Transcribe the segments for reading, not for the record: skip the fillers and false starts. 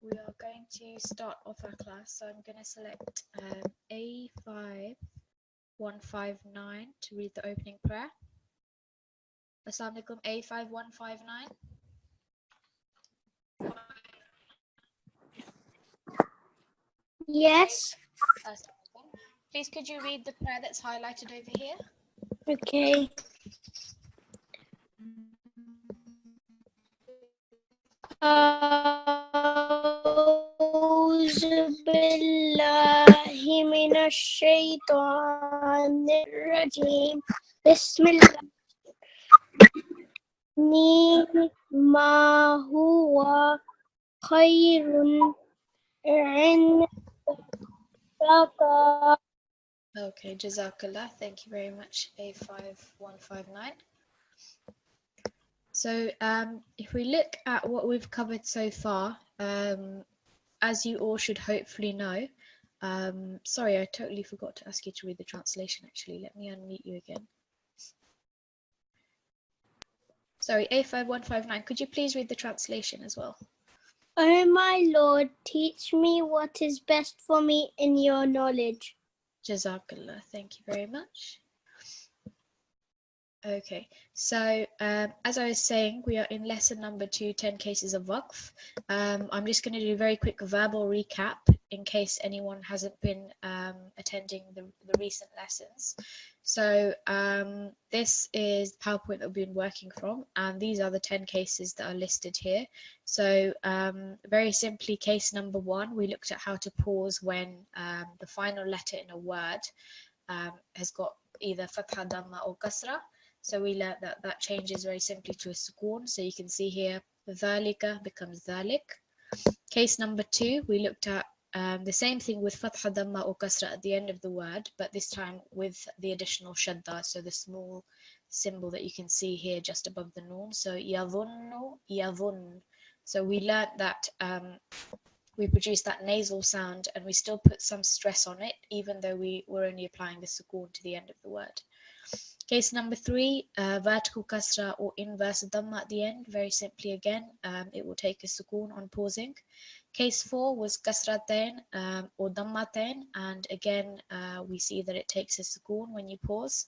We are going to start off our class, so I'm going to select A5159 to read the opening prayer. Assalamu alaikum, A5159. Yes. Please could you read the prayer that's highlighted over here? Okay. أعوذ بالله من الشيطان الرجيم بسم الله ما هو خير عندك. Okay, Jazakallah. Thank you very much, A5159. So if we look at what we've covered so far, as you all should hopefully know, sorry, I totally forgot to ask you to read the translation actually. Let me unmute you again. Sorry, A5159, could you please read the translation as well? O my Lord, teach me what is best for me in your knowledge. Jazakallah, thank you very much. Okay, so as I was saying, we are in lesson number 2, 10 cases of waqf. I'm just going to do a very quick verbal recap in case anyone hasn't been attending the recent lessons. So this is PowerPoint that we've been working from, and these are the 10 cases that are listed here. So very simply, case number 1, we looked at how to pause when the final letter in a word has got either fatha, dhamma or kasra. So we learned that that changes very simply to a sukoon. So you can see here, dhalika becomes dhalik. Case number 2, we looked at the same thing with fatha, dhamma or kasra at the end of the word, but this time with the additional shadda, so the small symbol that you can see here just above the noon. So yadhunnu, yadhun. So we learned that we produce that nasal sound and we still put some stress on it, even though we were only applying the sukoon to the end of the word. Case number 3, vertical kasra or inverse dhamma at the end. Very simply again, it will take a sukoon on pausing. Case 4 was kasratain or dhammatain, and again we see that it takes a sukoon when you pause.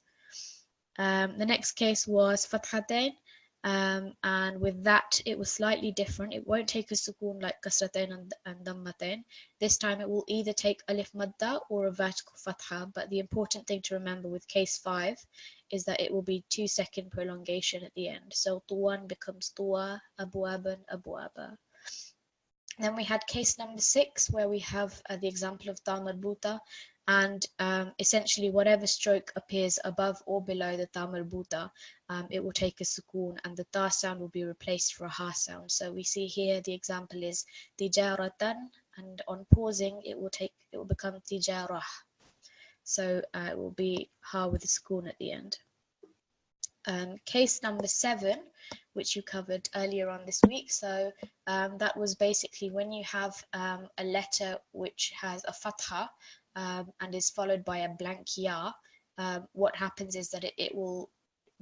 The next case was fathatain, and with that it was slightly different. It won't take a sukoon like kasratain and dhammatain. This time it will either take alif madda or a vertical fatha, but the important thing to remember with case 5 is that it will be 2-second prolongation at the end. So tuwan becomes tuwa, abwaban, abwaba. Then we had case number 6, where we have the example of ta marbuta, and essentially whatever stroke appears above or below the ta marbuta, it will take a sukoon and the ta sound will be replaced for a ha sound. So we see here the example is tijaratan, and on pausing it will become tijarah. So it will be ha with a sukoon at the end. Case number 7, which you covered earlier on this week. So that was basically when you have a letter which has a fatha and is followed by a blank ya, what happens is that it will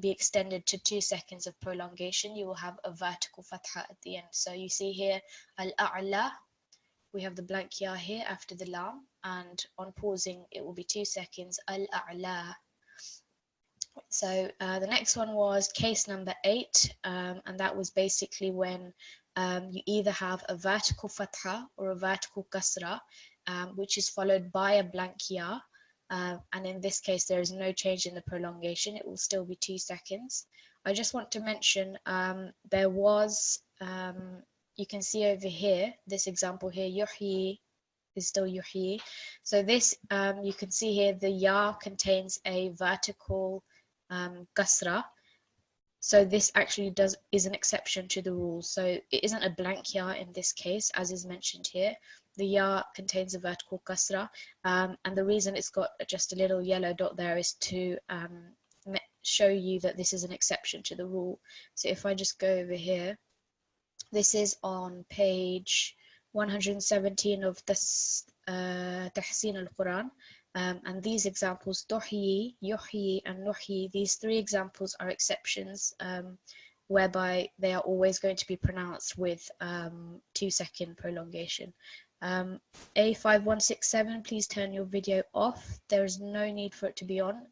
be extended to 2 seconds of prolongation. You will have a vertical fatha at the end. So you see here al-a'la, we have the blank ya here after the lam, and on pausing it will be 2 seconds, al-a'la. So the next one was case number 8, and that was basically when you either have a vertical fatha or a vertical kasra, which is followed by a blank ya, and in this case there is no change in the prolongation. It will still be 2 seconds. I just want to mention there was, you can see over here, this example here, yuhyi is still yuhyi. So this, you can see here, the ya contains a vertical kasra. So this actually is an exception to the rule. So it isn't a blank ya in this case, as is mentioned here. The ya contains a vertical kasra, and the reason it's got just a little yellow dot there is to show you that this is an exception to the rule. So if I just go over here, this is on page 117 of Tashilul-Quran. And these examples, tuhyi, yuhyi, and nuhyi, these 3 examples are exceptions whereby they are always going to be pronounced with 2-second prolongation. A5167, please turn your video off. There is no need for it to be on.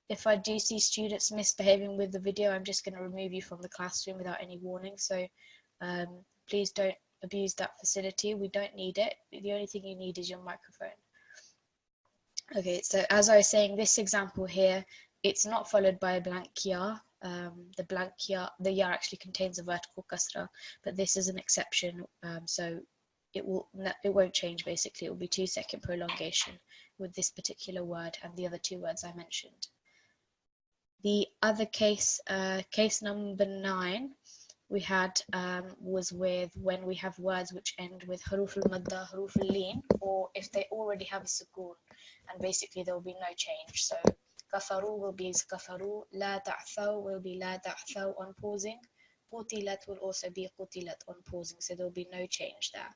If I do see students misbehaving with the video, I'm just going to remove you from the classroom without any warning. So please don't abuse that facility. We don't need it. The only thing you need is your microphone. Okay, so as I was saying, this example here, it's not followed by a blank ya. The blank ya, the ya actually contains a vertical kasra, but this is an exception. So it won't change. Basically, it will be 2-second prolongation with this particular word and the other 2 words I mentioned. The other case, case number 9, we had was with when we have words which end with huruf al-madda, huruf al-lin, or if they already have a sukoon, and basically there will be no change. So kafaru will be kafaru, la ta'thaw will be la ta'thaw on pausing, qutilat will also be qutilat on pausing, so there will be no change there.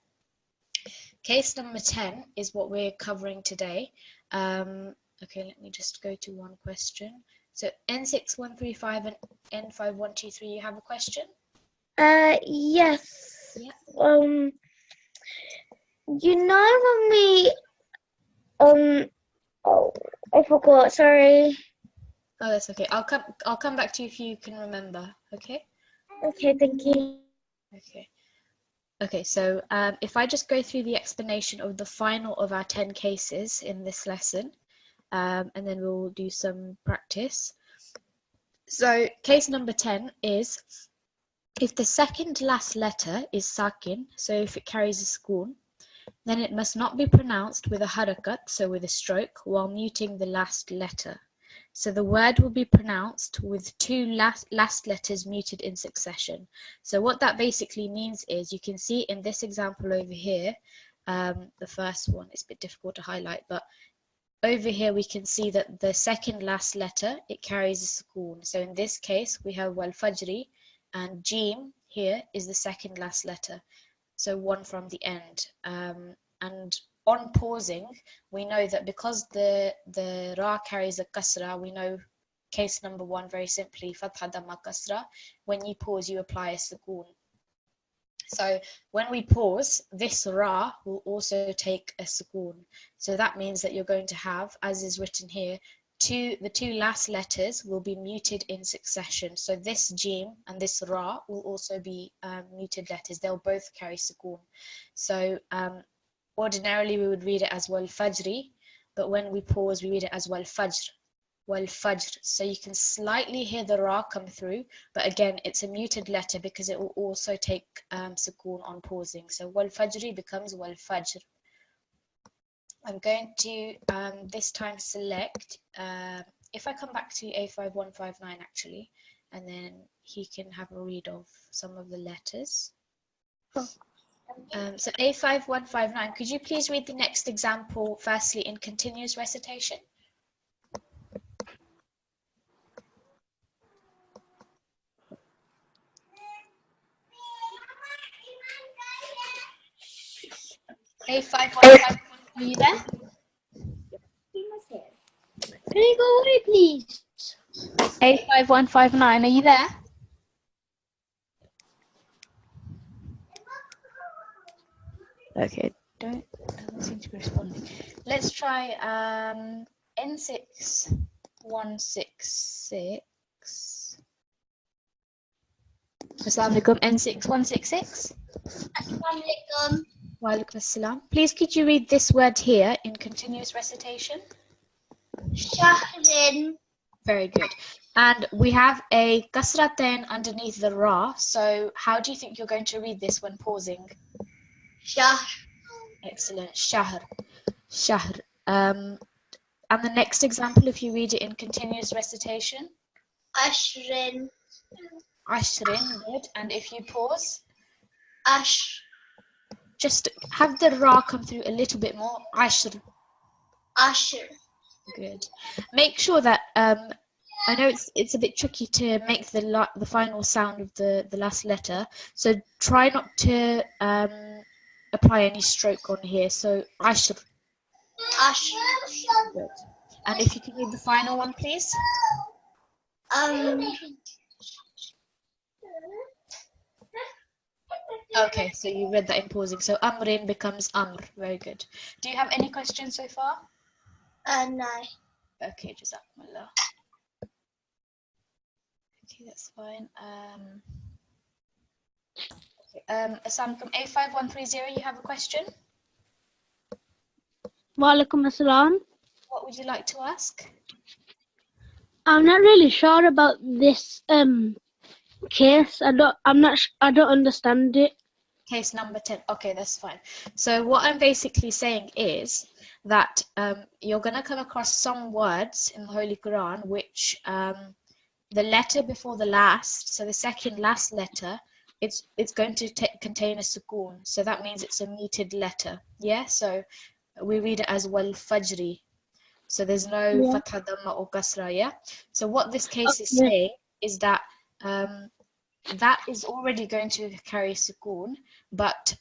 Case number 10 is what we're covering today. Okay, let me just go to one question. So N6135 and N5123, you have a question? Yes. Yeah. You know when we oh, I forgot, sorry. Oh, that's okay. I'll come back to you if you can remember. Okay. Okay, thank you. Okay. Okay, so if I just go through the explanation of the final of our 10 cases in this lesson, and then we'll do some practice. So case number 10 is if the second last letter is sakin, so if it carries a sukoon, then it must not be pronounced with a harakat, so with a stroke, while muting the last letter. So the word will be pronounced with 2 last letters muted in succession. So what that basically means is, you can see in this example over here, the first one, it's a bit difficult to highlight, but over here we can see that the second last letter, it carries a sukoon. So in this case we have wal fajri, and jim here is the second last letter, so one from the end. And on pausing, we know that because the ra carries a kasra, we know case number 1 very simply, fatha damma kasra, when you pause you apply a sukoon. So when we pause, this ra will also take a sukoon. So that means that you're going to have, as is written here, the 2 last letters will be muted in succession. So this jim and this ra will also be muted letters. They'll both carry sukoon. So ordinarily we would read it as wal fajri, but when we pause we read it as wal fajr. Wal fajr. So you can slightly hear the ra come through, but again it's a muted letter because it will also take sukoon on pausing. So wal fajri becomes wal fajr. I'm going to this time select, if I come back to A5159 actually, and then he can have a read of some of the letters. So A5159, could you please read the next example firstly in continuous recitation? A5159, are you there? Can you go away, please? A5159, are you there? Okay, doesn't seem to be responding. Let's try N6166. Assalamu alaikum, N6166. Assalamu alaikum. Wa alaikum assalam. Please could you read this word here in continuous recitation? Shahrin. Very good. And we have a kasratain underneath the ra, so how do you think you're going to read this when pausing? Shahr. Excellent. Shahr. Shahr. And the next example, if you read it in continuous recitation? Ashrin. Ashrin. Good. And if you pause? Ash. Just have the ra come through a little bit more. Ashr. Ashr. Good. Make sure that I know it's a bit tricky to make the final sound of the last letter, so try not to apply any stroke on here. So ashr. Ashr. Good. And if you can read the final one, please. Okay, so you read that in pausing. So amrin becomes amr. Very good. Do you have any questions so far? No. Okay, jazakumullah. Okay, that's fine. Assalamualaikum. A5130, you have a question? Walaikum assalam. What would you like to ask? I'm not really sure about this case. I don't understand it. Case number 10. Okay, that's fine. So what I'm basically saying is that you're going to come across some words in the Holy Quran which the letter before the last, so the second last letter, it's going to contain a sukoon. So that means it's a muted letter. Yeah, so we read it as wal fajri. So there's no fatha, dhamma or kasra, yeah? So what this case is saying is that that is already going to carry sukoon, but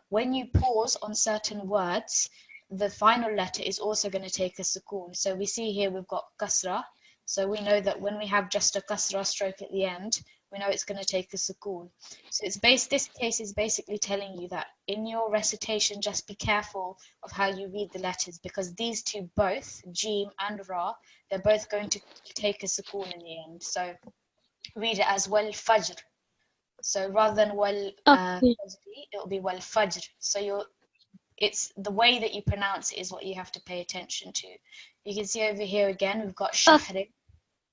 when you pause on certain words, the final letter is also going to take a sukoon. So we see here we've got kasra. So we know that when we have just a kasra stroke at the end, we know it's going to take a sukoon. So this case is basically telling you that in your recitation, just be careful of how you read the letters, because these two both, Jim and Ra, they're both going to take a sukoon in the end. So read it as wal fajr. So rather than wal fajri, it'll be wal fajr. So it's the way that you pronounce it is what you have to pay attention to. You can see over here again, we've got shahrin.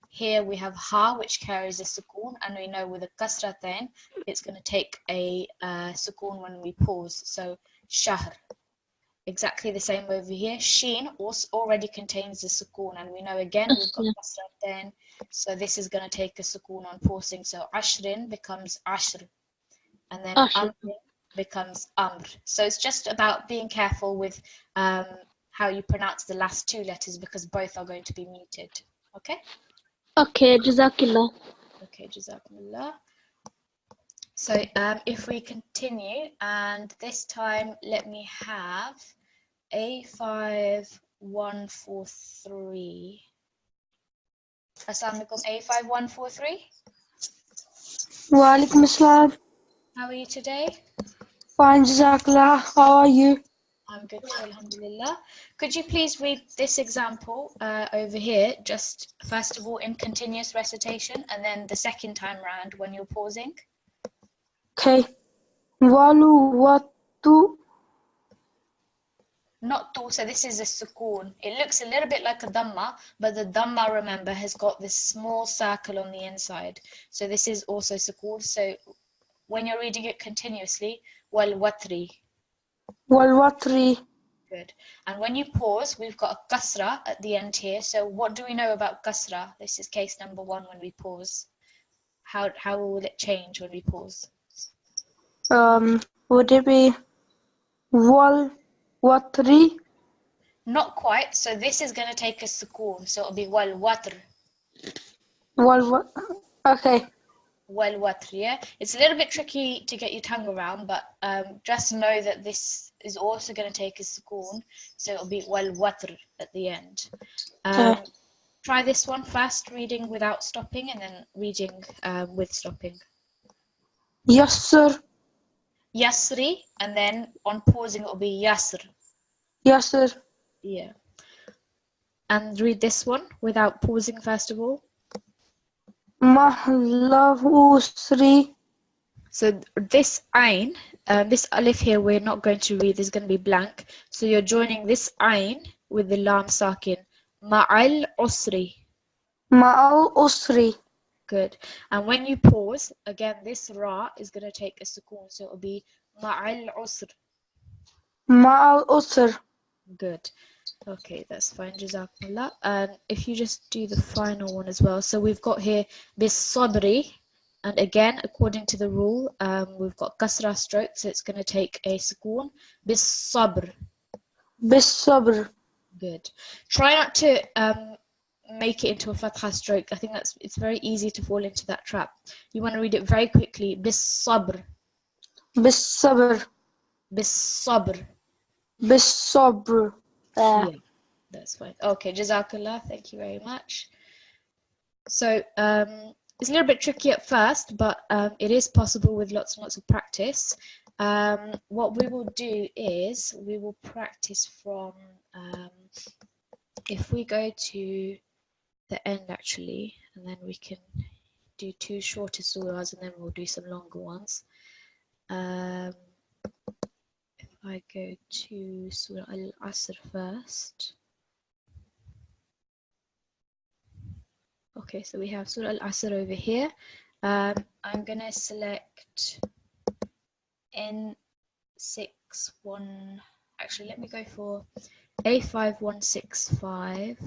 Here we have ha, which carries a sukoon, and we know with a kasratain, it's going to take a sukoon when we pause. So shahr. Exactly the same over here. Sheen also already contains the sukoon, and we know again we've got kasratain, so this is going to take a sukoon on pausing. So ashrin becomes ashr, and then amr becomes amr. So it's just about being careful with how you pronounce the last two letters, because both are going to be muted. Okay? Okay, Jazakillah. Okay, Jazakumullah. So if we continue, and this time let me have A5143. Assalamualaikum, A5143. Walaikum assalam. How are you today? Fine, Jazakallah. How are you? I'm good too, alhamdulillah. Could you please read this example over here, just first of all in continuous recitation, and then the second time round when you're pausing? Okay. Walu watu. Not to, so this is a sukoon. It looks a little bit like a dhamma, but the dhamma, remember, has got this small circle on the inside. So this is also sukoon. So when you're reading it continuously, wal watri. Wal watri. Good. And when you pause, we've got a kasra at the end here. So what do we know about kasra? This is case number 1 when we pause. How will it change when we pause? Would it be wal watri? Not quite. So this is going to take a sukoon. So it'll be wal watr. Okay. Wal watr, yeah? It's a little bit tricky to get your tongue around, but just know that this is also going to take a sukoon. So it'll be wal watr at the end. Try this one first, reading without stopping, and then reading with stopping. Yasr. Yasri, and then on pausing it'll be yasr. Yasr. Yeah. And read this one without pausing first of all. Mahlahu usri. So this ayn, this alif here, we're not going to read. This is going to be blank. So you're joining this ayn with the lam sakin. Ma'al usri. Ma'al usri. Good. And when you pause, again, this ra is going to take a sukoon. So it'll be ma'al usr. Ma'al usr. Good. Okay, that's fine. Jazakumullah. And if you just do the final one as well. So we've got here bis sabri. And again, according to the rule, we've got kasra stroke. So it's going to take a sukoon. Bis sabr. Bis sabr. Good. Try not to make it into a fatha stroke. I think it's very easy to fall into that trap. You want to read it very quickly. Bis sabr. Bis sabr. Bis sabr. Bis sabr. Yeah, that's fine. Okay, Jazakallah. Thank you very much. So It's a little bit tricky at first, but it is possible with lots and lots of practice. What we will do is we will practice from, if we go to the end actually, and then we can do 2 shorter surahs and then we'll do some longer ones. If I go to Surah Al-Asr first. Okay, so we have Surah Al-Asr over here. I'm going to select N61. Actually, let me go for A5165.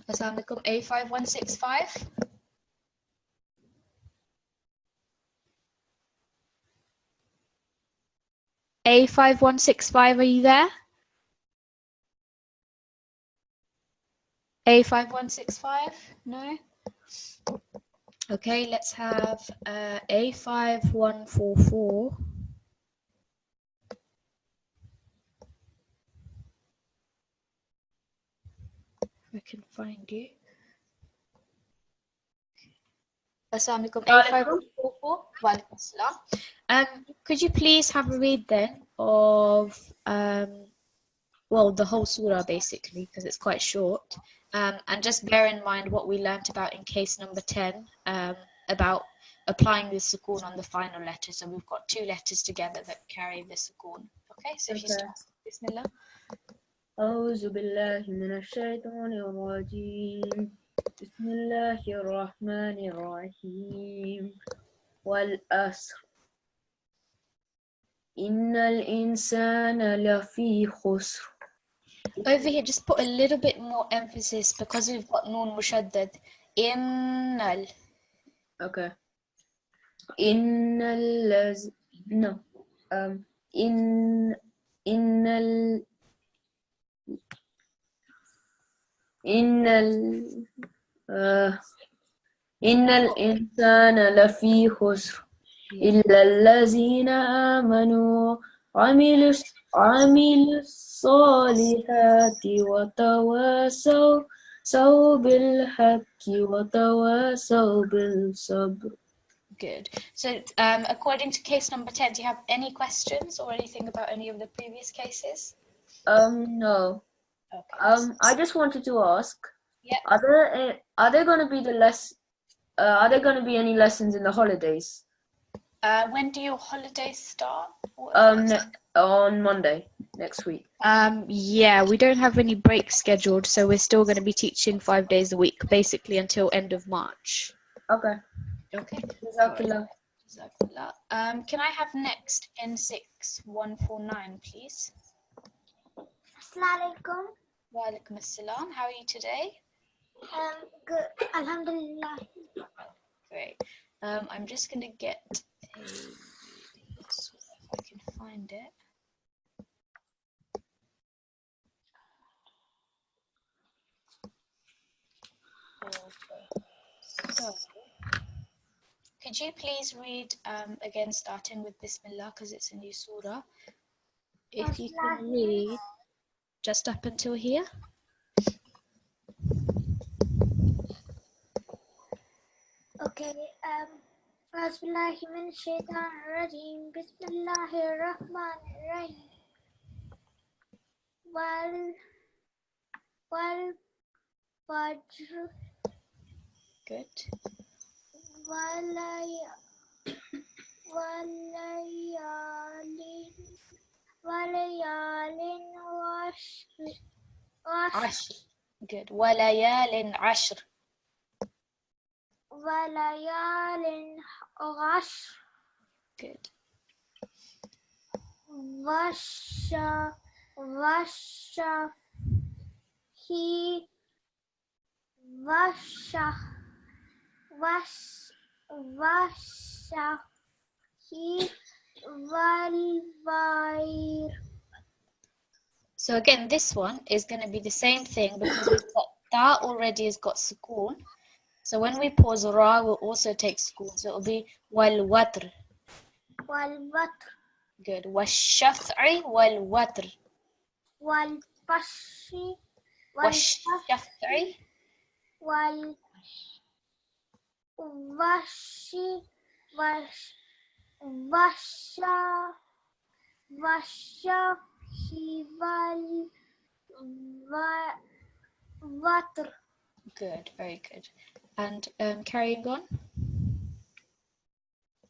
Assalamu alaikum, A5165. A5165, are you there? A5165? No? Okay, let's have A5144. If I can find you. Assalamu alaikum, A5144. Wa alaikum assalam. Could you please have a read then of well, the whole surah basically, because it's quite short. And just bear in mind what we learnt about in case number 10, about applying the sukoon on the final letter. So we've got 2 letters together that carry the sukoon. Okay, so if you start, Bismillah. أعوذ بالله من الشيطان الرجيم بسم الله الرحمن الرحيم والأسر إن الإنسان لفي خسر. Over here, just put a little bit more emphasis because we've got noon mushaddad. Innal. Okay. إن الإنسان لفي خسر إلا الذين آمنوا عملوا الصالحات وتواصوا بالحق وتواصوا بالصبر. Good. So according to case number 10, do you have any questions or anything about any of the previous cases? No. Okay. I just wanted to ask. Yeah. Are there going to be are there going to be any lessons in the holidays? When do your holidays start? On Monday next week. Yeah, we don't have any breaks scheduled, so we're still going to be teaching 5 days a week, basically until end of March. Okay. Okay. Jazakallah. Jazakallah. Can I have next N6149, please? Assalamu alaikum. Wa alaikum assalam. How are you today? Good. Alhamdulillah. Great. I'm just going to get a, if I can find it. Okay. So, could you please read again, starting with Bismillah, because it's a new surah. If you can read just up until here. Okay. Bismillahi min shaitan rajim. Bismillahir rahmanir rahim. Wal fajr. Good. Walayalin Ashr. Good. Walayalin ashr. Walayalin ashr. Good. So again, this one is going to be the same thing because we've got ta already has got sukoon. So when we pause ra, we'll also take sukoon. So it'll be wal watr. Good. Washaf'i wal watr. Wal bashi والشفع وال وش وش وشا والشفع والوتر. Good, very good. And carrying on.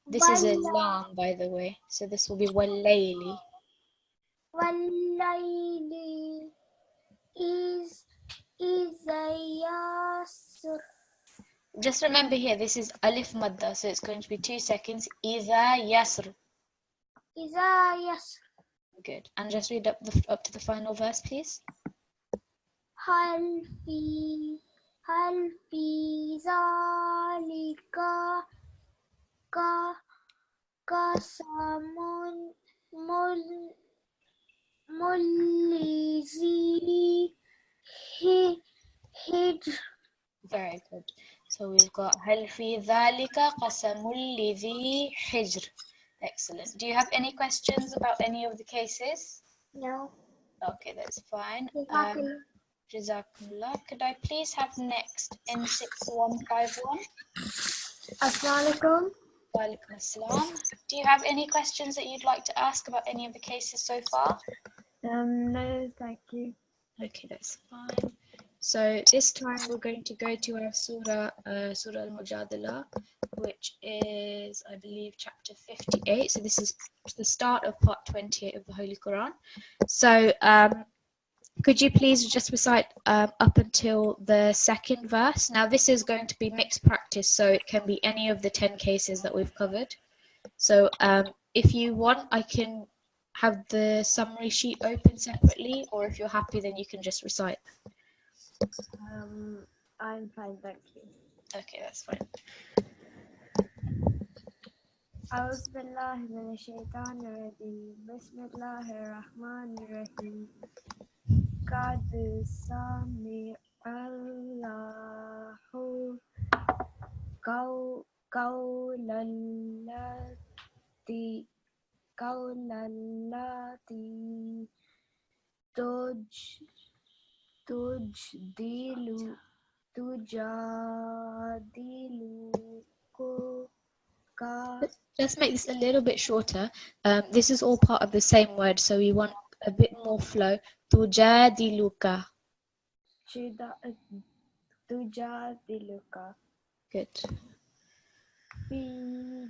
This is a lam, by the way, so this will be والليل. والليل is a yasr. Just remember here, this is alif madda, so it's going to be 2 seconds. إذا يسر. إذا يسر. Good. And just read up to the final verse, please. هل في ذلك قسم لذي حجر. Very good. So we've got هل في ذلك قسم لذي حجر. Excellent. Do you have any questions about any of the cases? No. Okay, that's fine. Jazakumullah. Could I please have next N6151? Assalamualaikum. Walaikum assalam. Do you have any questions that you'd like to ask about any of the cases so far? No, thank you. Okay, that's fine. So this time we're going to go to our Surah Al-Mujadala, which is, I believe, chapter 58. So this is the start of part 28 of the Holy Quran. So could you please just recite up until the second verse? Now this is going to be mixed practice, so it can be any of the 10 cases that we've covered. So if you want, I can have the summary sheet open separately, or if you're happy, then you can just recite. I'm fine, thank you. Okay, that's fine. أعوذ بالله من الشيطان الرجيم بسم الله الرحمن الرحيم قد سمع الله قول التي تجادلك. Just make this a little bit shorter. This is all part of the same word, so we want a bit more flow. Tujadiluka. تجادلك Good. في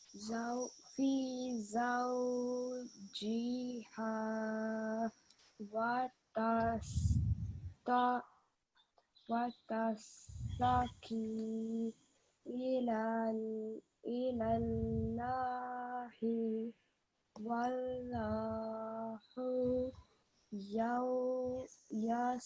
زوجها وتستكي إلى الله والله يسمع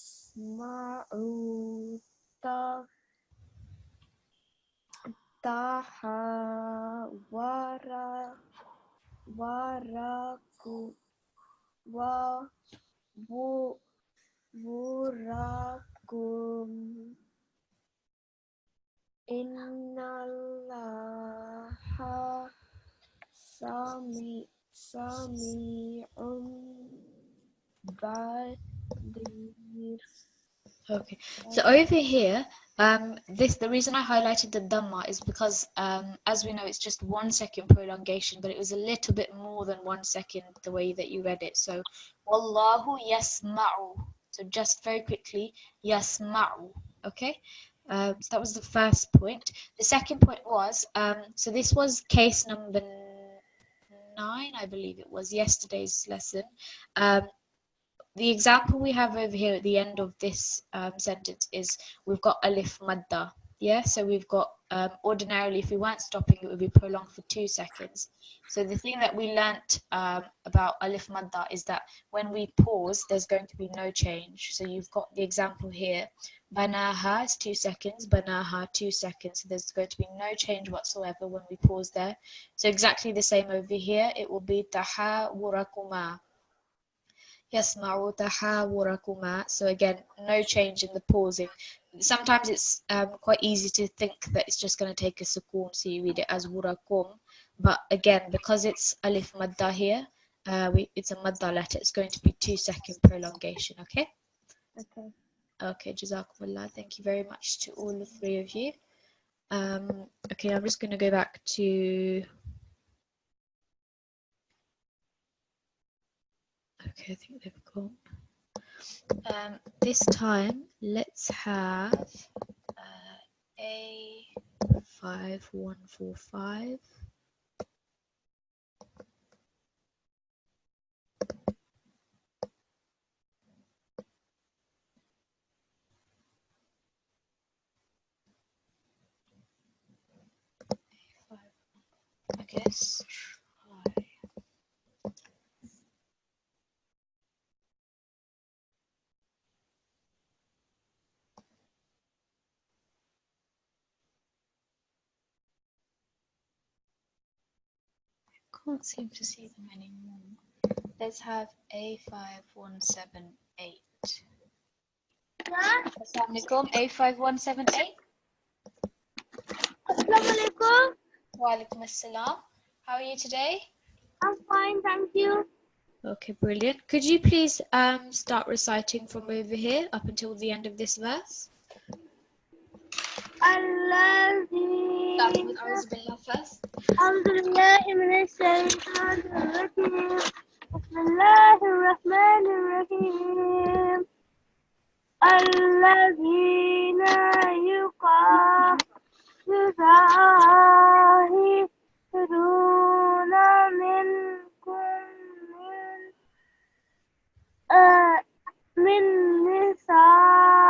تحاوركم إن الله سميع بصير. Okay. So over here, the reason I highlighted the Dhamma is because as we know, it's just 1 second prolongation, but it was a little bit more than 1 second the way that you read it. So Wallahu yasma'u. So just very quickly, yasma'u. Okay. So that was the first point. The second point was, so this was case number 9, I believe it was, yesterday's lesson. The example we have over here at the end of this sentence is we've got alif madda. Yeah, so we've got ordinarily, if we weren't stopping, it would be prolonged for 2 seconds. So the thing that we learnt about alif madda is that when we pause, there's going to be no change. So you've got the example here. Banaha is 2 seconds, banaha 2 seconds. So there's going to be no change whatsoever when we pause there. So exactly the same over here. It will be tahawurakuma. Yasma'u tahawurakuma. So again, no change in the pausing. Sometimes it's quite easy to think that it's just going to take a sukoon, so you read it as wurakum. But again, because it's alif madda here, it's a madda letter. It's going to be 2-second prolongation. Okay. Okay. Okay. Jazakumullah. Thank you very much to all the three of you. Okay, I'm just going to go back to. Okay, I think they've gone. This time, let's have A5145. Okay, let's try. Can't seem to see them anymore. Let's have A5178. Assalamualaikum, A5178. Assalamualaikum. Walaikum assalam. How are you today? I'm fine, thank you. Okay, brilliant. Could you please start reciting from over here up until the end of this verse? Start with A'udhu Billah first. أعوذ بالله من الشيطان الرجيم بسم الله الرحمن الرحيم الذين يظاهرون منكم من نسائهم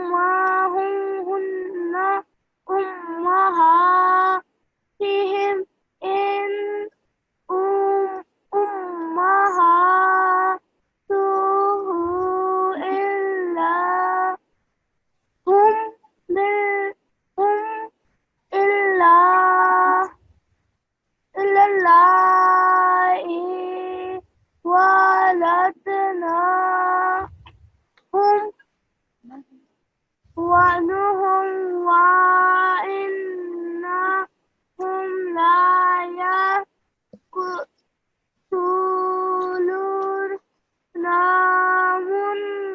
وهن أمهاتهم إن أمهاتهم إلا هم اللائي ولدناهم ونهم وإنهم لا يقتلون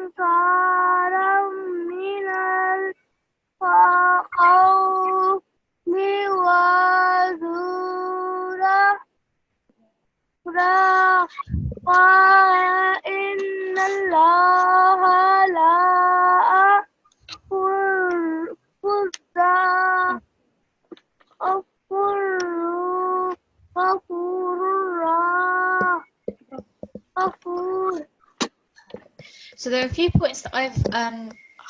منكرا من القول وزورا وإن الله لا So there are a few points that I've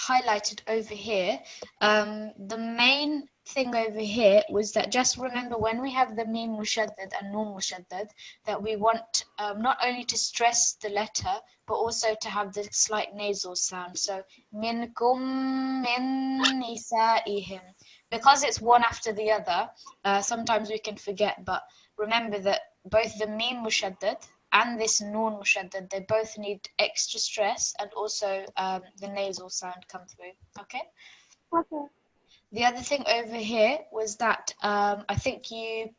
highlighted over here. The main thing over here was that just remember when we have the mim mushaddad and nun mushaddad that we want not only to stress the letter but also to have the slight nasal sound. So minkum min nisaihim. Because it's one after the other, sometimes we can forget, but remember that both the mim mushaddad and this nun mushaddad, they both need extra stress and also the nasal sound come through. Okay? Okay. The other thing over here was that I think you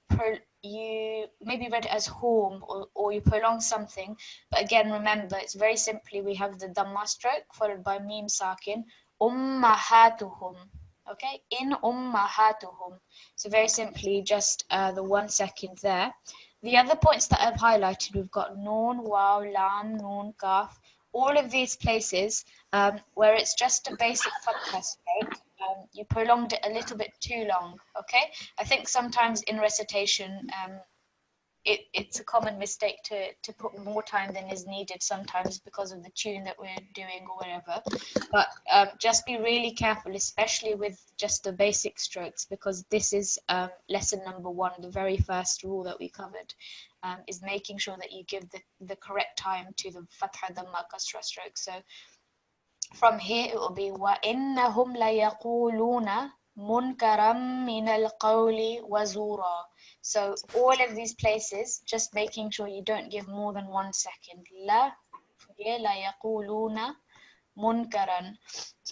maybe read it as home or you prolong something, but again remember it's very simply we have the dhamma stroke followed by mim sakin, ummahatuhum. Okay, in ummahatuhum. So very simply just the 1 second there. The other points that I've highlighted, we've got noon, waw, lam, noon, kaf. All of these places where it's just a basic fatha stroke, you prolonged it a little bit too long, okay? I think sometimes in recitation, it's a common mistake to put more time than is needed sometimes because of the tune that we're doing or whatever. But just be really careful, especially with just the basic strokes, because this is lesson number 1, the very first rule that we covered, is making sure that you give the correct time to the fatha, dhamma, kasra stroke. So from here it will be وَإِنَّهُمْ لَيَقُولُونَ مُنْكَرًا مِنَ الْقَوْلِ وَزُورًا. So all of these places, just making sure you don't give more than 1 second. La يقولون منكرا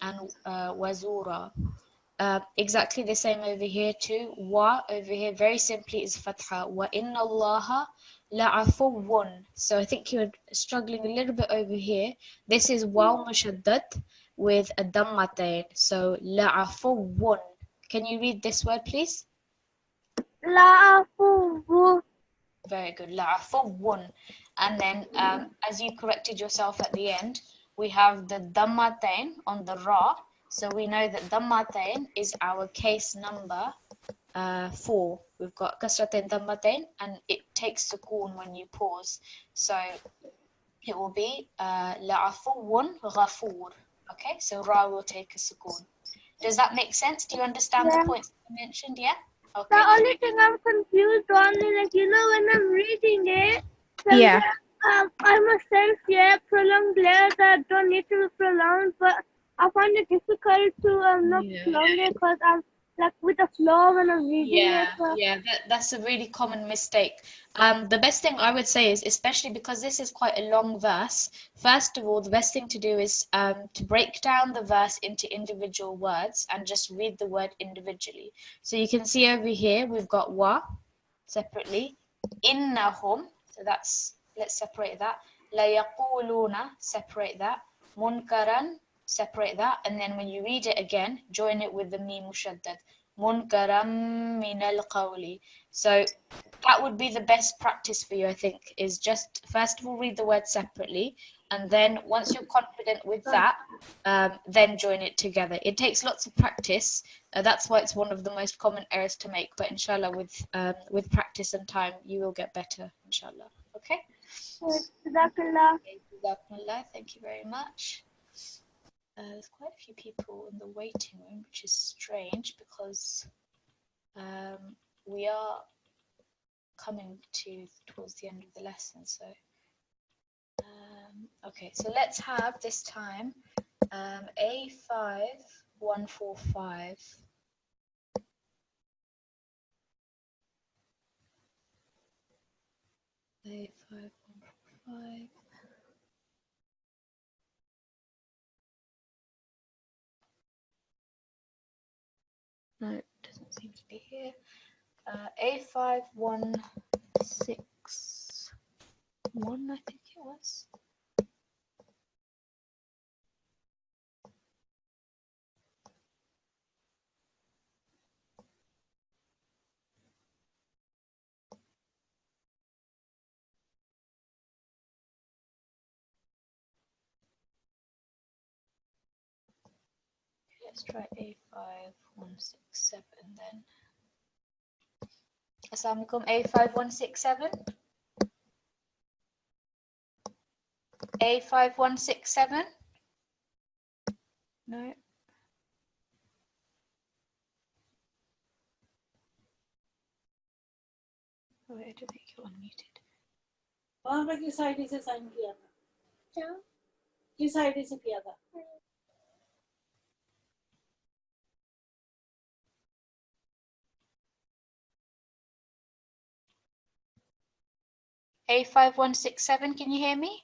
and وزورا. Exactly the same over here too. Wa over here very simply is fatha. Wa inna Allaha la'afuwwun. So I think you're struggling a little bit over here. This is waw mushaddad with a dammatain. So la'afuwwun. Can you read this word, please? La'afu. Very good. La'afuwwun. And then, as you corrected yourself at the end, we have the dammatain on the ra. So we know that dammatain is our case number 4. We've got kasratain dammatain, and it takes sukoon when you pause. So it will be la'afuwwun ghafoor. Okay, so ra will take a sukoon. Does that make sense? Do you understand the points I mentioned? Yeah? Okay. The only thing I'm confused on is, like, when I'm reading it, Yeah. I myself, prolonged letters that don't need to be prolonged, but I find it difficult to not prolong it because I'm like with the flow when I'm reading it. So. Yeah, that's a really common mistake. The best thing I would say is, especially because this is quite a long verse, first of all, the best thing to do is to break down the verse into individual words and just read the word individually. So you can see over here, we've got wa separately, innahum, so that's, let's separate that, la yaquluna, separate that, munkaran, separate that, and then when you read it again, join it with the mim mushaddad. Munkaram min al-qawli. So that would be the best practice for you, I think, is just first of all read the word separately, and then once you're confident with that, then join it together. It takes lots of practice. That's why it's one of the most common errors to make. But inshallah, with practice and time, you will get better. Inshallah. Okay. Jazakallah. Jazakumullah. Thank you very much. There's quite a few people in the waiting room, which is strange because we are coming towards the end of the lesson. So, okay, so let's have this time A5145. A5145. No, it doesn't seem to be here. A5161, I think it was. Let's try A5167 then. Assalamu alaikum, A5167. A5167. No. Oh, wait, I don't think you're unmuted. वहाँ पे किस ID से sign किया था? क्या? किस ID से किया था? A5167, can you hear me?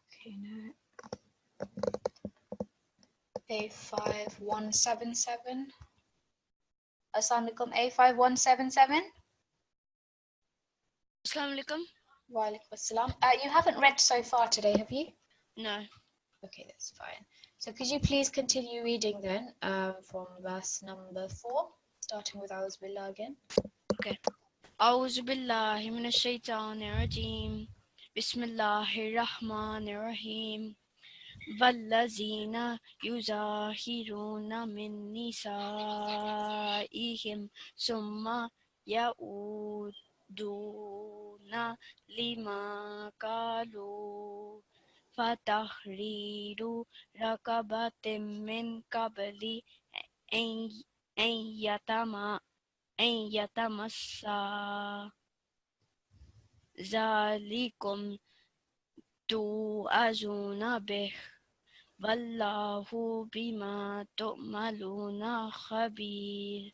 Okay, no. A5177. Assalamu alaikum, A5177. Assalamu alaikum. Wa alaikum assalam. You haven't read so far today, have you? No. Okay, that's fine. So could you please continue reading then from verse number 4, starting with A'udhu Billah again? Okay. أعوذ بالله من الشيطان الرجيم بسم الله الرحمن الرحيم والذين يظاهرون من نسائهم ثم يعودون لما قالوا فتحرير رقبة من قبل أن يتمسا ذلكم توعظون به والله بما تعملون خبير.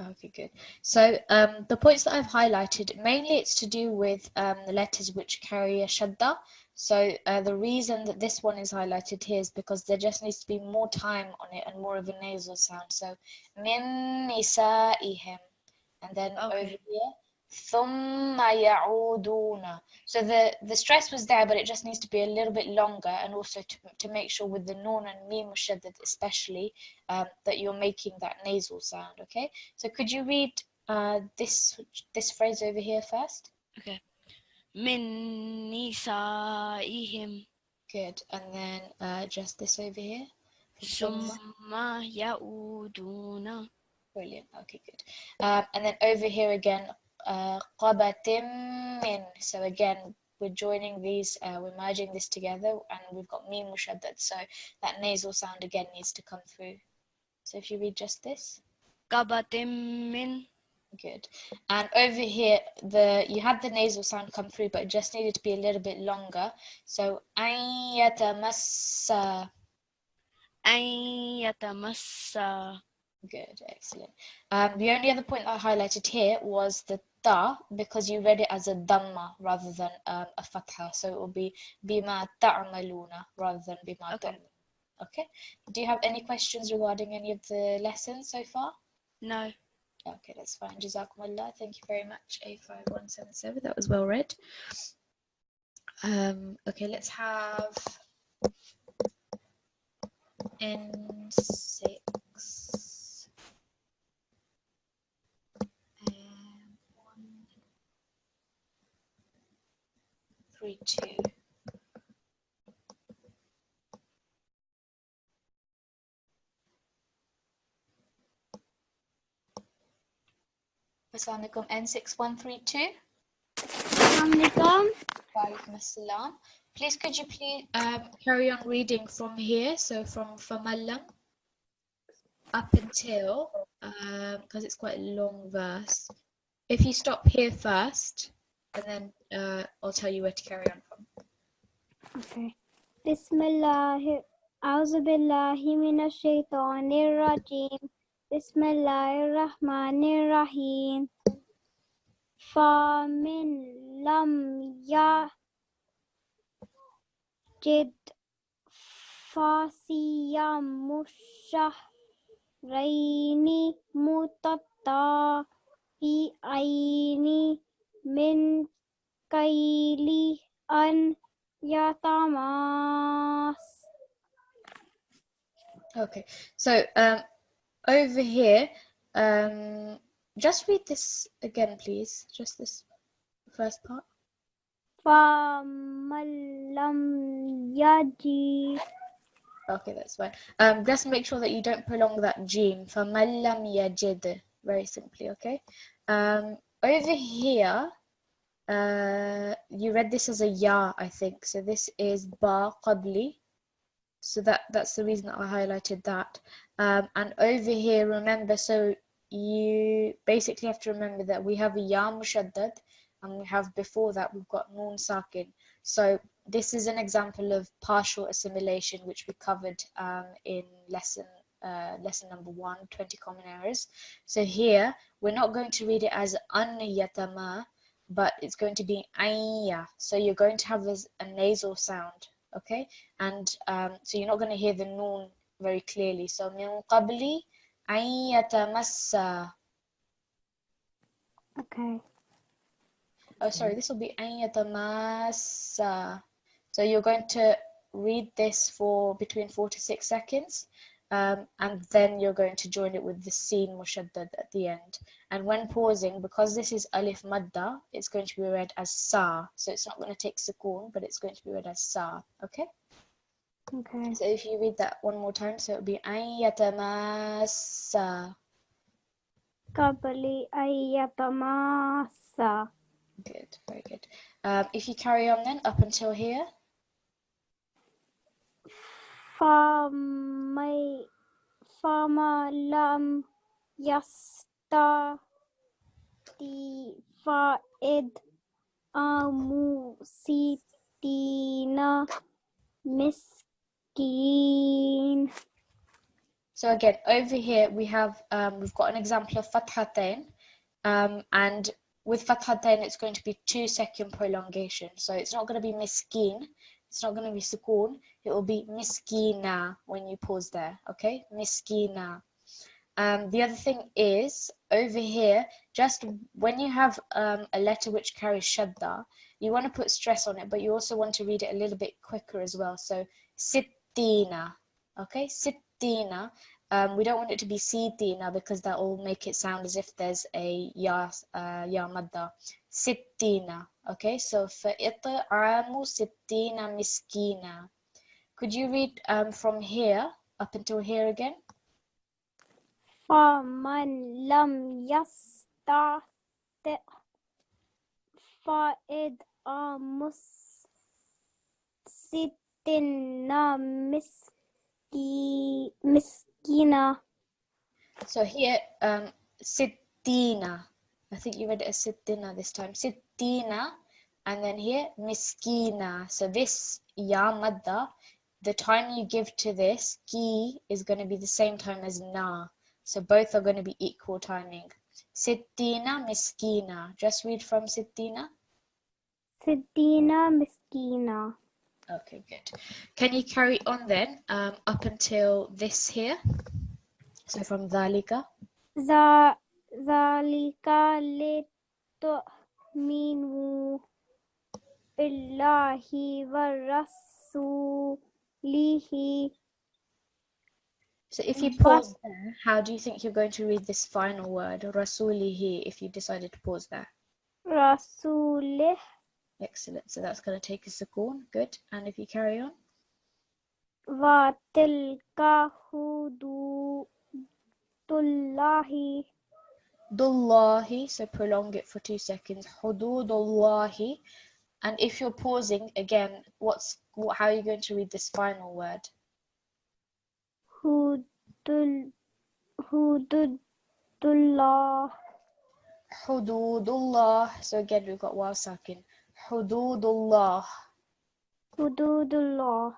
Okay, good. So the points that I've highlighted, mainly it's to do with the letters which carry a shadda. So the reason that this one is highlighted here is because there just needs to be more time on it and more of a nasal sound. So min nisa'ihim. And then over Okay. here, thumma ya'uduna. So the stress was there, but it just needs to be a little bit longer, and also to make sure with the nun and mim mushaddad especially that you're making that nasal sound. Okay, so could you read this phrase over here first? Okay. Min nisa'ihim Good, and then just this over here. summa ya'uduna. Brilliant. Okay, good. And then over here again, qabatim min. So again, we're joining these, we're merging this together, and we've got mim mushaddad. So that nasal sound again needs to come through. So if you read just this, Qabatim min. good. And over here, you had the nasal sound come through, but it just needed to be a little bit longer. So an yatamassa. An yatamassa. Good, excellent. The only other point I highlighted here was the ta, because you read it as a dhamma rather than a fatha. So it will be bima ta'maluna rather than bima Okay. ta'maluna. Okay. Do you have any questions regarding any of the lessons so far? No. Okay, that's fine. Jazakumullah. Thank you very much. A5177. That was well read. Okay, let's have N6. 1, 3, 2. Assalamualaikum, N6132. Assalamualaikum. Walaikum assalam. Please, could you carry on reading from here? So from Famallam up until, because it's quite a long verse. If you stop here first, and then I'll tell you where to carry on from. Okay. Bismillah. A'udhu billahi minash shaitanir rajim. Bismillahir rahmanir rahim. Famin lam yajid fasiyam mushahraini mutatabi'aini min kaili an yatamas. Okay, so over here, just read this again, please. Just this first part. Famallam yaji. Okay, that's fine. Just make sure that you don't prolong that jim. Famallam yajid. Very simply, okay? Over here, you read this as a ya, I think. So this is ba qabli. So that's the reason that I highlighted that. And over here, remember, so you basically have to remember that we have a ya mushaddad, and we have before that we've got noon sakin. So this is an example of partial assimilation, which we covered in lesson number 1, 20 common errors. So here we're not going to read it as an yatama, but it's going to be ayya. So you're going to have a nasal sound, okay? And so you're not going to hear the noon very clearly. So min qabli an yatamassa. Okay. Oh, sorry, this will be an yatamassa. So you're going to read this for between 4 to 6 seconds, and then you're going to join it with the sin mushaddad at the end. And when pausing, because this is alif madda, it's going to be read as sa. So it's not going to take sukoon, but it's going to be read as sa. Okay? Okay. So if you read that one more time, so it'll be an yatamassa. Qabli ayyatamasa. Good, very good. If you carry on then up until here. Fama lam yastati fa'id amusitina miskin. So again, over here we've got an example of fathatain, and with fathatain it's going to be 2-second prolongation. So it's not going to be miskeen, it's not going to be sukoon, it will be miskina when you pause there, okay? Miskina. The other thing is, over here, just when you have a letter which carries shadda, you want to put stress on it, but you also want to read it a little bit quicker as well. So, sittina, okay? Sittina. We don't want it to be sitina because that will make it sound as if there's a ya madda. Sittina, okay? So, فَإِطْعَامُ sittina miskina. Could you read from here up until here again? فَمَنْ لَمْ يَسْتَطِعْ فَإِطْعَامُ سِتِّينَ مسكينا. So here, sittina. I think you read it as sittina this time. Sittina, and then here, miskina. So this ya madda, the time you give to this ki is going to be the same time as na. So both are going to be equal timing. Sittina, miskina. Just read from sittina. Sittina miskina. Okay, good. Can you carry on then up until this here? So from dhalika. ذلك لتؤمنوا بالله ورسوله. So if you pause there, how do you think you're going to read this final word, rasulihi, if you decided to pause there? رسوله. Excellent. So that's going to take a sukoon. Good. And if you carry on? وتلك حدود الله. Dullahi. So prolong it for 2 seconds. Hududullahi. And if you're pausing, again, how are you going to read this final word? Hududullah. Hududullah. So again, we've got waw sakin. Hududullah. Hududullah.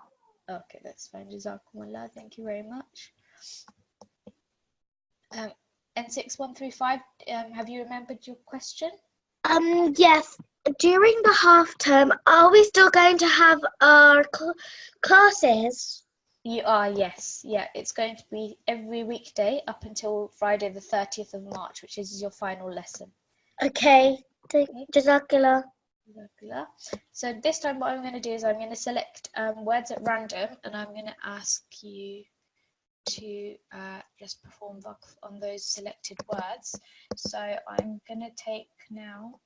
Okay, that's fine. Jazakumullah. Thank you very much. N6135, have you remembered your question? Yes. During the half term, are we still going to have our classes? You are, yes. Yeah, it's going to be every weekday up until Friday the 30th of March, which is your final lesson. Okay. Jazakallah. So this time what I'm going to do is I'm going to select words at random, and I'm going to ask you to just perform waqf on those selected words. So I'm going to take now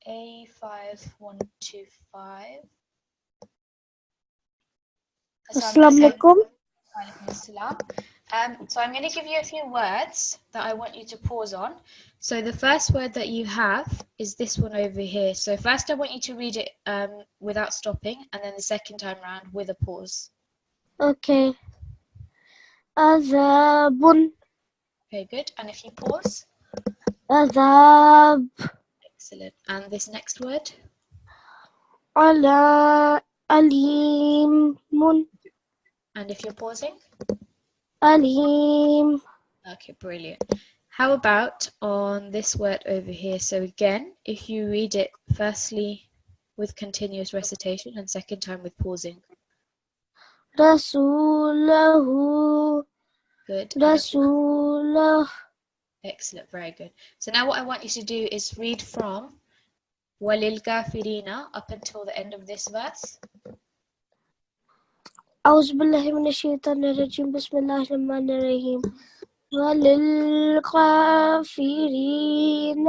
A5125. Assalamu alaikum. So I'm going to give you a few words that I want you to pause on. So the first word that you have is this one over here. So first I want you to read it without stopping, and then the second time round with a pause. Okay. Azabun. Okay, good. And if you pause. Azab. Excellent. And this next word. Alimun. And if you're pausing. Alim. Okay, brilliant. How about on this word over here? So again, if you read it firstly with continuous recitation and second time with pausing. Rasulahu. Good. Rasulah. Excellent, very good. So now what I want you to do is read from Walil Kafirina up until the end of this verse. أعوذ بالله من الشيطان الرجيم بسم الله الرحمن الرحيم وللكافرين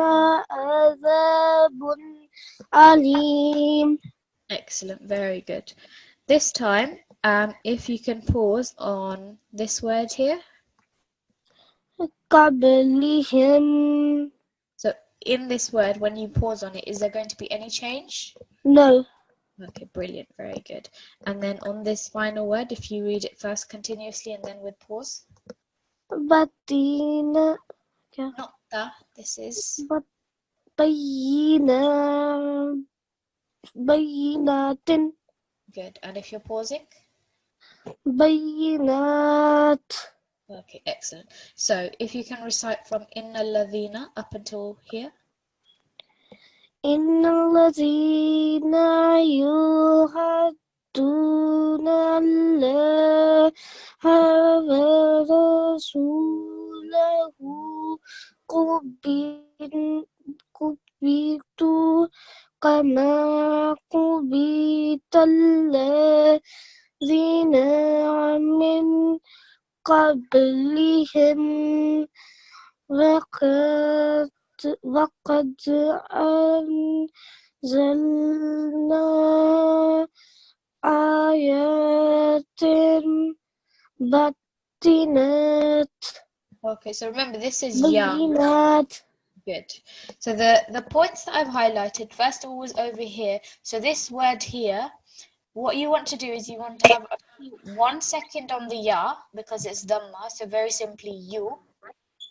عذاب أليم. Excellent, very good. This time, if you can pause on this word here. قبلهم. So in this word, when you pause on it, is there going to be any change? No. Okay, brilliant, very good. And then on this final word, if you read it first continuously and then with pause. Batina. Not the, this is. Bayinatin. Good, and if you're pausing. Bayinat. Okay, excellent. So if you can recite from Inna Ladina up until here. إن الذين يحادون الله ورسوله كبتوا كما كبت الذين من قبلهم وقد أنزلنا آيات بينات. Okay, so remember this is ya. Good. So the points that I've highlighted, first of all, was over here. So this word here, what you want to do is you want to have 1 second on the ya because it's dhamma, so very simply you.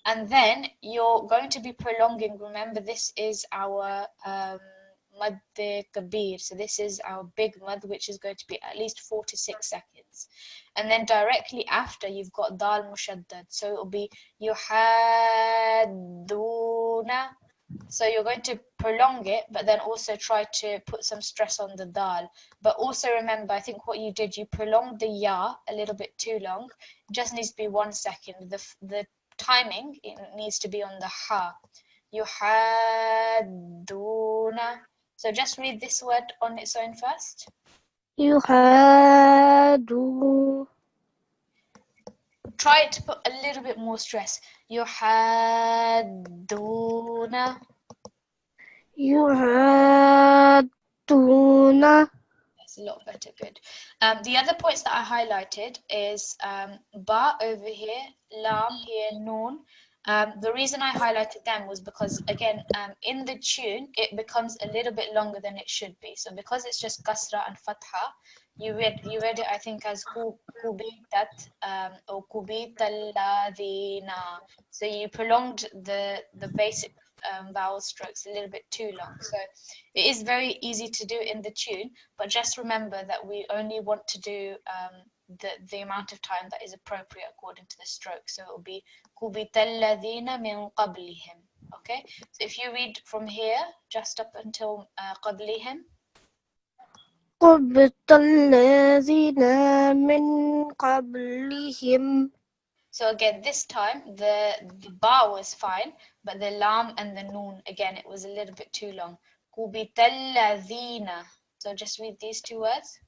And then you're going to be prolonging. Remember, this is our mad kabir. So this is our big mad, which is going to be at least 4 to 6 seconds. And then directly after, you've got dal mushaddad. So it'll be yuhadduna. So you're going to prolong it, but then also try to put some stress on the dal. But also remember, I think what you did, you prolonged the ya a little bit too long. It just needs to be 1 second. The timing, it needs to be on the ha. Yuhadduna. So just read this word on its own first. يحادون. Try to put a little bit more stress. Yuhadduna. يحادون. That's a lot better, good. The other points that I highlighted is ba over here, lam here, noon. The reason I highlighted them was because, again, in the tune, it becomes a little bit longer than it should be. So because it's just kasra and fatha, you read it, I think, as kubitat or kubitalladina. So you prolonged the basic vowel strokes a little bit too long. So it is very easy to do in the tune, but just remember that we only want to do the amount of time that is appropriate according to the stroke. So it will be kubitalladina min qablihim. Okay, so if you read from here just up until qablihim. قبط الذين من قبلهم. So again, this time the ba was fine, but the lam and the noon, again, it was a little bit too long. Kubitalladhina. So just read these two words.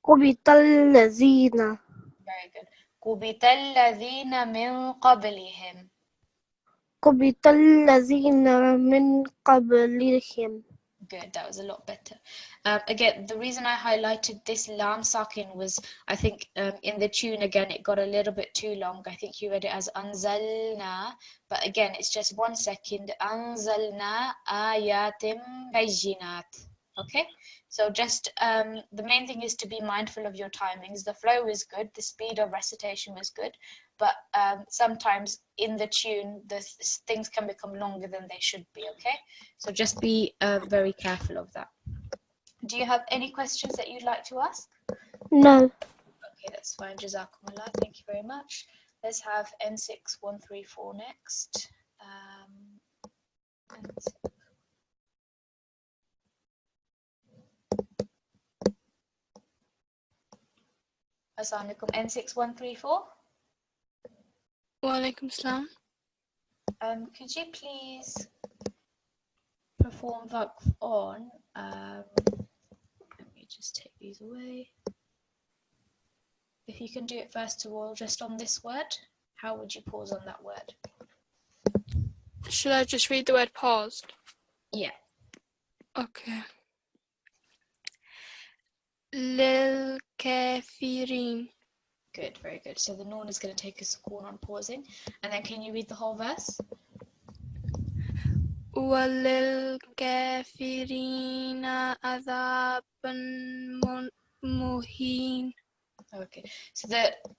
قبط الذين. Very good. Kubitalladhina min qablihim. قبط الذين من قبلهم. Good, that was a lot better. Again, the reason I highlighted this lam sakin was, I think in the tune, again, it got a little bit too long. I think you read it as anzalna, but again, it's just 1 second. Anzalna ayatim bayyinat. Okay, so just the main thing is to be mindful of your timings. The flow is good, the speed of recitation was good, but sometimes in the tune, things can become longer than they should be, okay? So just be very careful of that. Do you have any questions that you'd like to ask? No. Okay, that's fine. Jazakumullah. Thank you very much. Let's have N6 134 next. Assalamu alaikum. N6 134. Wa alaikum salam. Could you please perform waqf on, let me just take these away. If you can do it first of all, just on this word, how would you pause on that word? Should I just read the word paused? Yeah. Okay. Lil kafirin. Good, very good. So the noon is going to take a sukoon on pausing. And then can you read the whole verse? Walil kafirina adhaban muhin. Okay, so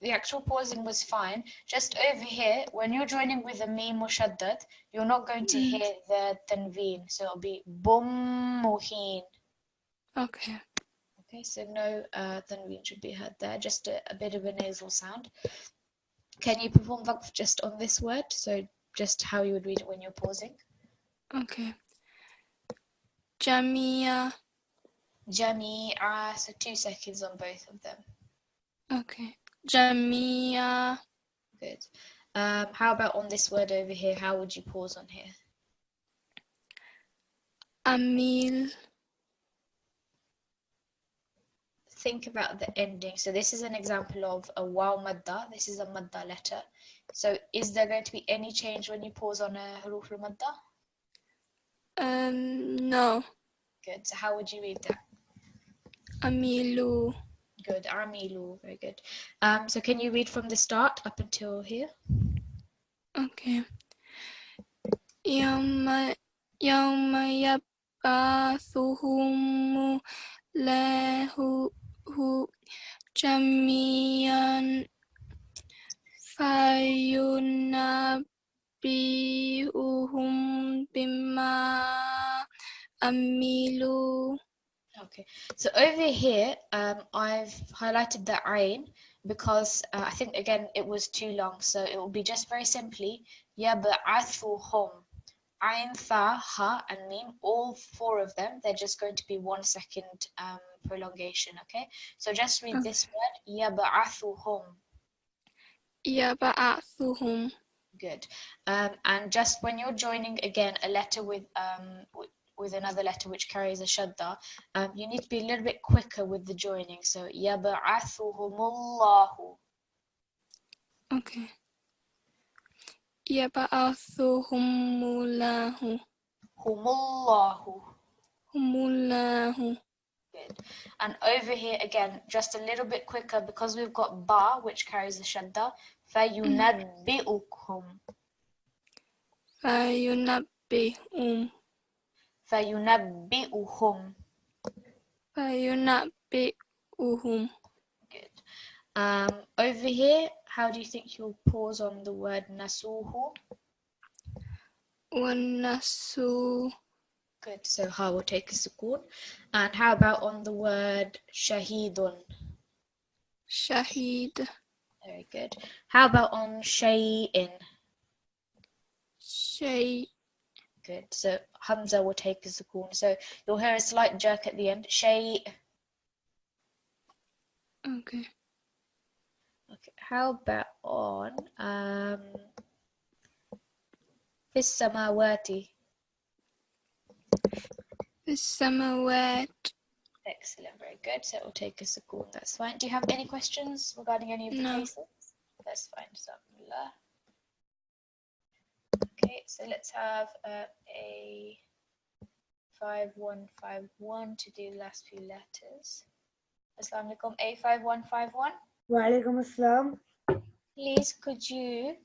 the actual pausing was fine. Just over here, when you're joining with a mim mushaddad, you're not going to hear the tanveen. So it'll be bum muhin. Okay. Okay, so no tanveen should be heard there, just a bit of a nasal sound. Can you perform waqf just on this word? So just how you would read it when you're pausing. Okay. Jamia. Jami'a. So 2 seconds on both of them. Okay. Jamia. Good. How about on this word over here? How would you pause on here? Amil. Think about the ending. So this is an example of a waw madda. This is a madda letter. So is there going to be any change when you pause on a huruf al-madda? No. Good. So how would you read that? Amilu. Good. Amilu. Very good. So can you read from the start up until here? Okay. Yawma yab'athuhum lahu jami'an fayunabbi'uhum bima amilu. Okay, so over here, I've highlighted the ayn because I think again it was too long, so it will be just very simply yab'athuhum. Ayn, tha, ha, and mim, all 4 of them, they're just going to be 1 second prolongation. Okay, so just read this word yab'athuhum. Yab'athuhum. Good. And just when you're joining again a letter with another letter which carries a shadda, you need to be a little bit quicker with the joining. So yab'athuhumullahu. Okay. Yab'athuhumullahu. Humullahu. Humullahu. Good. And over here again, just a little bit quicker because we've got ba which carries a shadda. Fayunabbi'ukum. Fayunabbi'um. Fayunabbi'uhum. Fayunabbi'uhum. Good. Over here, how do you think you'll pause on the word nasuhu? Wanasu. Good. So ha will take a sukoon. And how about on the word shahidun? Shahid. Very good. How about on shay'in? Shay. Good. So hamza will take a sukoon. So you'll hear a slight jerk at the end. Shay'. Okay. Okay. How about on fis samawati? Samawat. Excellent, very good. So it will take a sukoon. That's fine. Do you have any questions regarding any of the No. cases? That's fine. Jazakumullah. Okay, so let's have a 5151 to do the last few letters. Assalamu alaikum. A5151. Wa alaikum assalam. Please, could you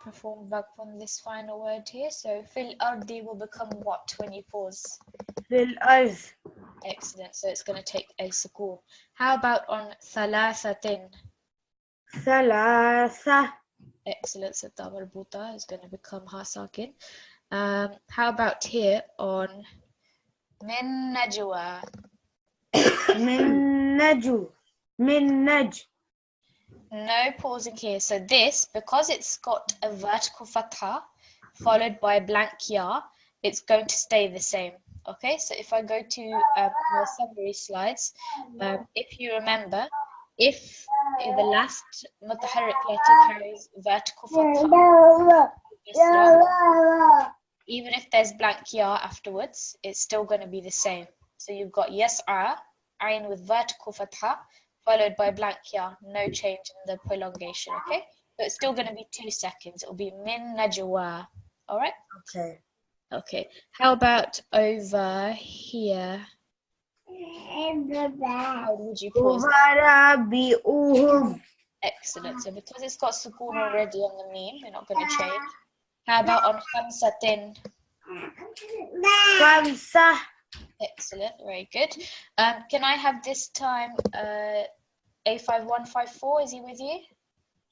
perform waqf on this final word here? So fil ardi will become what when you pause? Fil eyes. Excellent. So it's going to take a sukoon. How about on thalathatin? Thalatha. Excellent. So ta marbuta is going to become ha sakin. How about here on min najwa? Min naju. Min naj. No pausing here. So this, because it's got a vertical fatha followed by a blank ya, it's going to stay the same. Okay, so if I go to the summary slides, if you remember, if the last mutaharrik letter carries vertical fatha, even if there's blank ya afterwards, it's still going to be the same. So you've got yas'a, ayn with vertical fatha, followed by blank ya, no change in the prolongation, okay? But it's still going to be 2 seconds. It'll be min najwa, all right? Okay. Okay, how about over here? How would you pause? Warabi'uhum. Excellent. So because it's got sukoon already on the meme, we're not going to change. How about on khamsatin? Khamsa. Excellent, very good. Can I have this time A5154? Is he with you?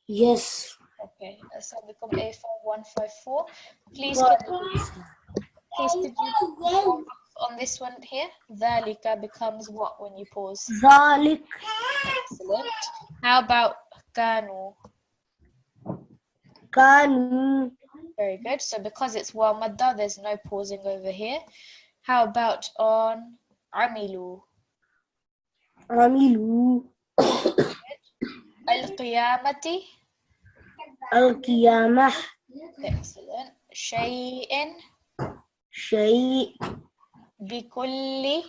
Yes. Okay, so become A5154. Please could you on this one here? Dhalika becomes what when you pause? Zalik. Excellent. How about kanu? كانوا Very good. So because it's waw madda, there's no pausing over here. How about on عملوا? عملوا القيامة. القيامة Excellent. شيء شيء بكل.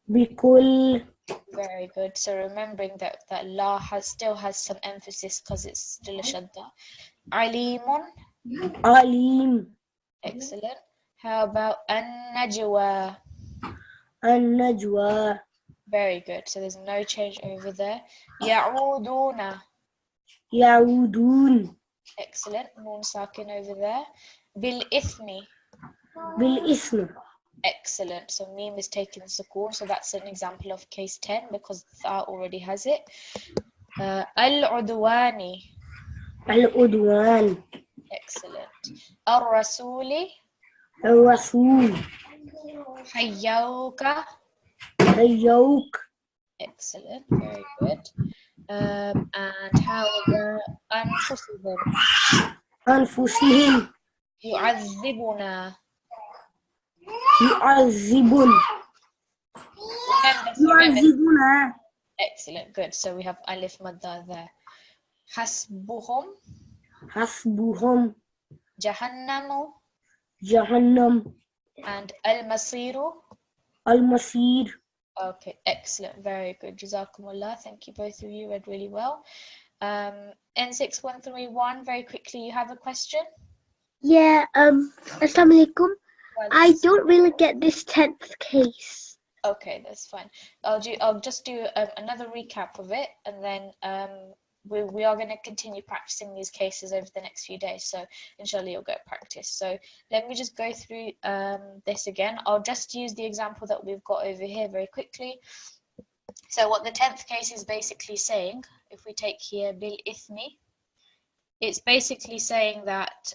بكل Very good. So remembering that la still has some emphasis because it's still a shadda. عليم. عليم Excellent. How about النجوى? النجوى Very good. So there's no change over there. يعودون. يعودون Excellent. Noon sakin over there. بالإثم. بالإثم Excellent. So meme is taking sukoon. So that's an example of case 10 because tha already has it. العدوان. العدوان Excellent. الرسول. الرسول حيوك. حيوك Excellent. Very good. And how about أنفسهم? أنفسهم يعذبنا. يعذبون Remember. يعذبنا Excellent. Good. So we have alif madda there. حسبهم. حسبهم جهنم. جهنم And المصير. المصير. Okay, excellent, very good. Jazakumullah. Thank you, both of you read really well. N6131, very quickly, you have a question? Yeah, Assalamu alaikum. I don't really get this 10th case. Okay, that's fine. I'll just do another recap of it, and then we are going to continue practicing these cases over the next few days. So inshallah you'll get practice. So let me just go through this again. I'll just use the example that we've got over here very quickly. So what the 10th case is basically saying, if we take here bil ithmi, it's basically saying that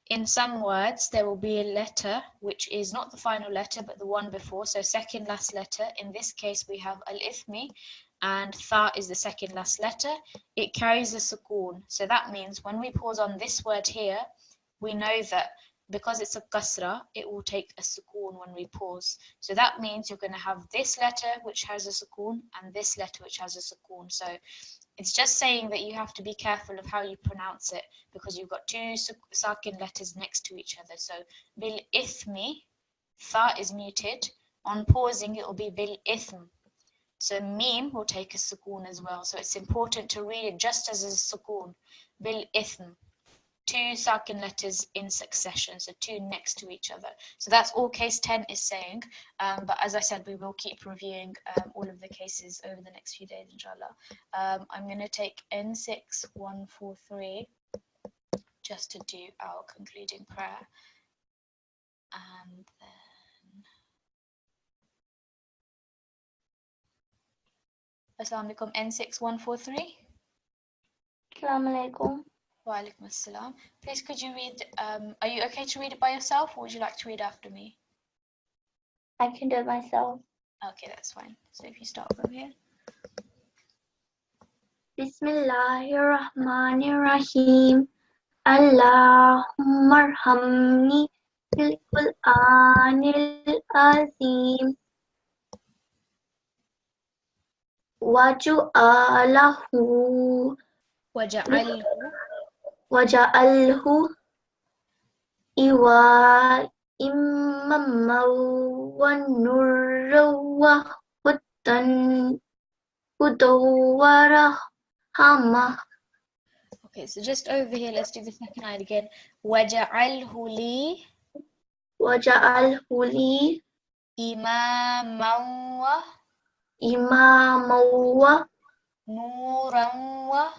in some words there will be a letter which is not the final letter but the one before, so second last letter. In this case we have al-ithmi, and tha is the second last letter. It carries a sukoon. So that means when we pause on this word here, we know that because it's a kasra, it will take a sukoon when we pause. So that means you're going to have this letter which has a sukoon and this letter which has a sukoon. So it's just saying that you have to be careful of how you pronounce it because you've got two sakin letters next to each other. So bil ithmi, tha is muted. On pausing, it will be bil ithm. So meme will take a sukoon as well. So it's important to read it just as a sukoon. Bil ithm. Two sakin letters in succession, so two next to each other. So that's all case 10 is saying. But as I said, we will keep reviewing all of the cases over the next few days, inshallah. I'm going to take N6143 just to do our concluding prayer. And then Assalamu alaikum, N6143. Assalamu alaikum. Wa alaikum assalam. Please could you read, are you okay to read it by yourself or would you like to read after me? I can do it myself. Okay, that's fine. So if you start from here. Bismillahirrahmanirrahim. Allahumma arhamni bil Qur'anil azim. Waj'alahu imamman wa nurran wa hudan wa rahmah. Okay, so just over here, let's do the second line again. Waj'alhu li imaman wa nuran wa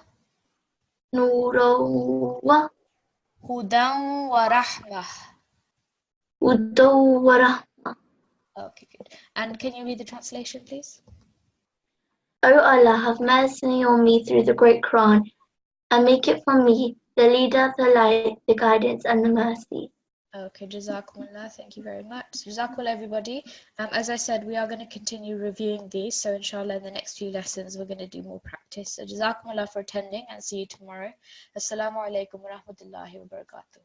hudan wa rahmah. Okay, good. And can you read the translation, please? O Allah, have mercy on me through the great Quran, and make it for me the leader, the light, the guidance, and the mercy. Okay, Jazakumullah, thank you very much. Jazakumullah, everybody. As I said, we are going to continue reviewing these, so inshallah in the next few lessons we're going to do more practice. So Jazakumullah for attending, and see you tomorrow. Assalamu alaikum wa rahmatullahi wa barakatuh.